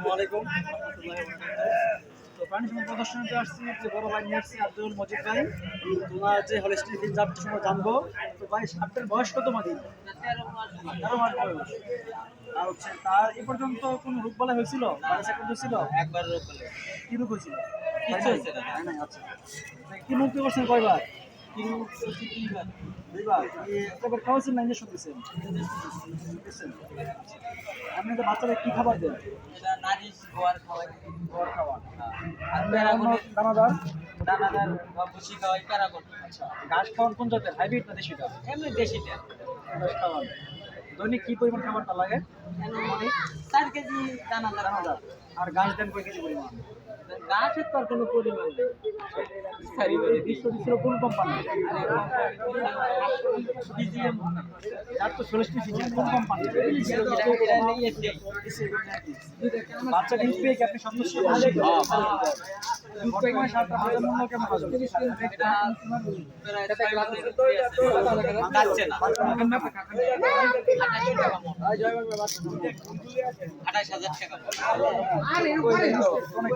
আসসালামু আলাইকুম তো প্রাণী সম্পদ প্রদর্শনীতে আসছি যে বড় ভাই নিয়ে আসছি আব্দুল মজিদ ভাই তোমার যে হলিস্টিন ফিল জাতটা সময় জানবো তো ভাই আপনার বয়স কত মাদিন 13 মাস বয়স আর হচ্ছে তার এ পর্যন্ত কোনো রোগ বলা হয়েছিল বাচ্চা কিন্তু ছিল একবার রোগ হলো। কি রোগ হয়েছিল কিচ্ছু হয়েছে না। তাই নাই আচ্ছা কি মুক্তি করছেন কয়বার কিন্তু হচ্ছে দুইবার। দুইবার এবার খাওয়াচ্ছেন না ইঞ্জেকশন দিচ্ছেন আপনি তো বাচ্চারা কি খাবার দেন এটা নারিশ গোয়ার খাওয়াই। খাবার খাওয়ান আর অন্য প্যারাগনের দানাদার দানাদার বা ভুসি খাওয়াই প্যারাগন। আচ্ছা ঘাস খাওয়ান কোন জাতের হাইব্রিড না দেশিটা এমনি দেশিটা। ঘাস খাওয়ান দৈনিক কি পরিমাণ খাবারটা লাগে মানে 4 কেজি দানাদার দানাদার আর ঘাস দেন কয় কেজি পরিমাণ গাছের তো আর কোনো পরিমাণ নেই। বিশ্ব দিচ্ছিল কোন কোম্পানি বিজিএম যার তো 40 সিজন কোন কোম্পানি এটা নিয়ে বাচ্চা ডিম পেয়ে কি আপনি সন্তুষ্ট বর্তমানে সারটা বাজার মূল্য কেমন আসবে এটা যাচ্ছে না। 28,000 টাকা। অনেক